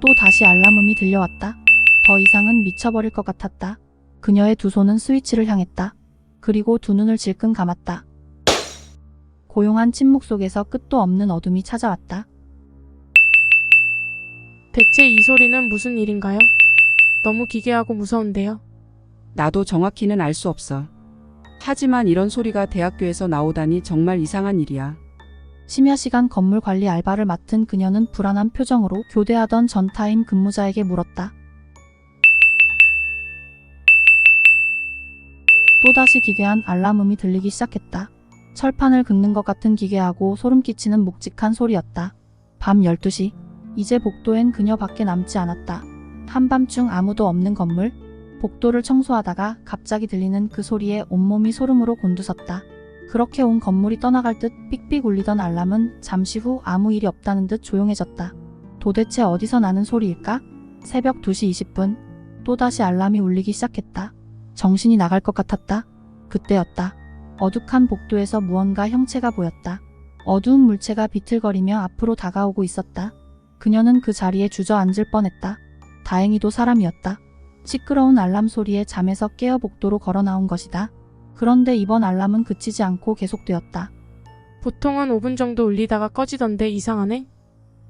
또 다시 알람음이 들려왔다. 더 이상은 미쳐버릴 것 같았다. 그녀의 두 손은 스위치를 향했다. 그리고 두 눈을 질끈 감았다. 고요한 침묵 속에서 끝도 없는 어둠이 찾아왔다. 대체 이 소리는 무슨 일인가요? 너무 기괴하고 무서운데요. 나도 정확히는 알 수 없어. 하지만 이런 소리가 대학교에서 나오다니 정말 이상한 일이야. 심야 시간 건물 관리 알바를 맡은 그녀는 불안한 표정으로 교대하던 전타임 근무자에게 물었다. 또다시 기괴한 알람음이 들리기 시작했다. 철판을 긁는 것 같은 기괴하고 소름 끼치는 묵직한 소리였다. 밤 12시. 이제 복도엔 그녀밖에 남지 않았다. 한밤중 아무도 없는 건물. 복도를 청소하다가 갑자기 들리는 그 소리에 온몸이 소름으로 곤두섰다. 그렇게 온 건물이 떠나갈 듯 삑삑 울리던 알람은 잠시 후 아무 일이 없다는 듯 조용해졌다. 도대체 어디서 나는 소리일까? 새벽 2시 20분. 또다시 알람이 울리기 시작했다. 정신이 나갈 것 같았다. 그때였다. 어둑한 복도에서 무언가 형체가 보였다. 어두운 물체가 비틀거리며 앞으로 다가오고 있었다. 그녀는 그 자리에 주저앉을 뻔했다. 다행히도 사람이었다. 시끄러운 알람 소리에 잠에서 깨어 복도로 걸어 나온 것이다. 그런데 이번 알람은 그치지 않고 계속되었다. 보통은 5분 정도 울리다가 꺼지던데 이상하네.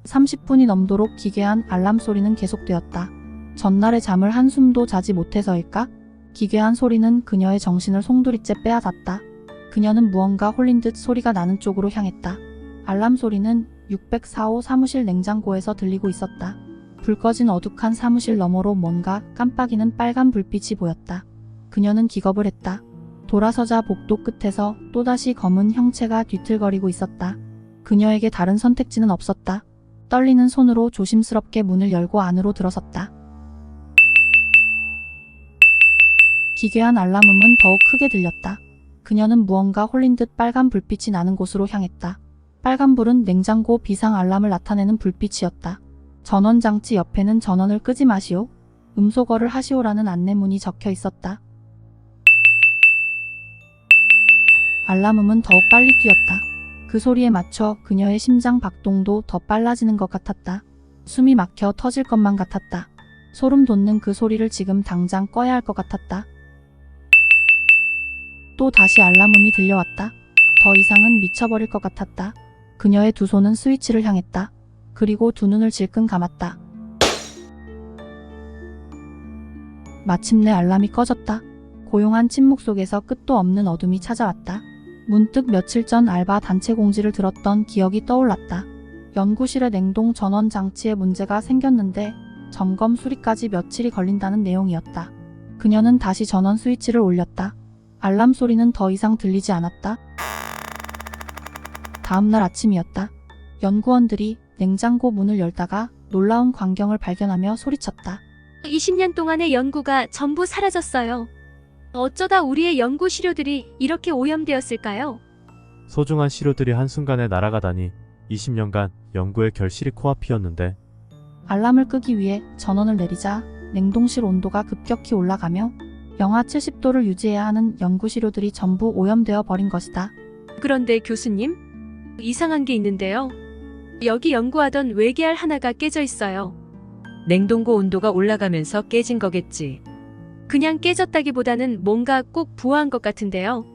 30분이 넘도록 기괴한 알람 소리는 계속되었다. 전날의 잠을 한숨도 자지 못해서일까? 기괴한 소리는 그녀의 정신을 송두리째 빼앗았다. 그녀는 무언가 홀린 듯 소리가 나는 쪽으로 향했다. 알람 소리는 604호 사무실 냉장고에서 들리고 있었다. 불 꺼진 어둑한 사무실 너머로 뭔가 깜빡이는 빨간 불빛이 보였다. 그녀는 기겁을 했다. 돌아서자 복도 끝에서 또다시 검은 형체가 뒤틀거리고 있었다. 그녀에게 다른 선택지는 없었다. 떨리는 손으로 조심스럽게 문을 열고 안으로 들어섰다. 기괴한 알람음은 더욱 크게 들렸다. 그녀는 무언가 홀린 듯 빨간 불빛이 나는 곳으로 향했다. 빨간 불은 냉장고 비상 알람을 나타내는 불빛이었다. 전원장치 옆에는 전원을 끄지 마시오. 음소거를 하시오라는 안내문이 적혀 있었다. 알람음은 더욱 빨리 뛰었다. 그 소리에 맞춰 그녀의 심장 박동도 더 빨라지는 것 같았다. 숨이 막혀 터질 것만 같았다. 소름 돋는 그 소리를 지금 당장 꺼야 할 것 같았다. 또 다시 알람음이 들려왔다. 더 이상은 미쳐버릴 것 같았다. 그녀의 두 손은 스위치를 향했다. 그리고 두 눈을 질끈 감았다. 마침내 알람이 꺼졌다. 고요한 침묵 속에서 끝도 없는 어둠이 찾아왔다. 문득 며칠 전 알바 단체 공지를 들었던 기억이 떠올랐다. 연구실의 냉동 전원 장치에 문제가 생겼는데 점검 수리까지 며칠이 걸린다는 내용이었다. 그녀는 다시 전원 스위치를 올렸다. 알람 소리는 더 이상 들리지 않았다. 다음날 아침이었다. 연구원들이 냉장고 문을 열다가 놀라운 광경을 발견하며 소리쳤다. 20년 동안의 연구가 전부 사라졌어요. 어쩌다 우리의 연구 시료들이 이렇게 오염되었을까요? 소중한 시료들이 한순간에 날아가다니 20년간 연구의 결실이 코앞이었는데. 알람을 끄기 위해 전원을 내리자 냉동실 온도가 급격히 올라가며 영하 70도를 유지해야 하는 연구 시료들이 전부 오염되어 버린 것이다. 그런데 교수님, 이상한 게 있는데요. 여기 연구하던 외계알 하나가 깨져 있어요. 냉동고 온도가 올라가면서 깨진 거겠지. 그냥 깨졌다기보다는 뭔가 꼭 부화한 것 같은데요.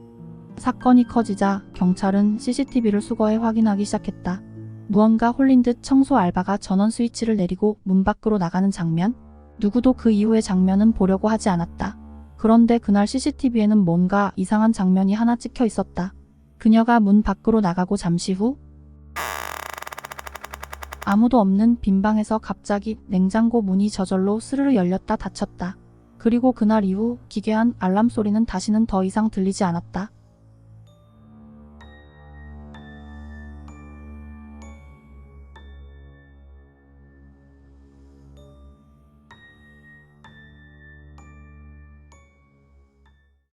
사건이 커지자 경찰은 CCTV를 수거해 확인하기 시작했다. 무언가 홀린 듯 청소 알바가 전원 스위치를 내리고 문 밖으로 나가는 장면? 누구도 그 이후의 장면은 보려고 하지 않았다. 그런데 그날 CCTV에는 뭔가 이상한 장면이 하나 찍혀 있었다. 그녀가 문 밖으로 나가고 잠시 후 아무도 없는 빈 방에서 갑자기 냉장고 문이 저절로 스르르 열렸다 닫혔다. 그리고 그날 이후 기괴한 알람 소리는 다시는 더 이상 들리지 않았다.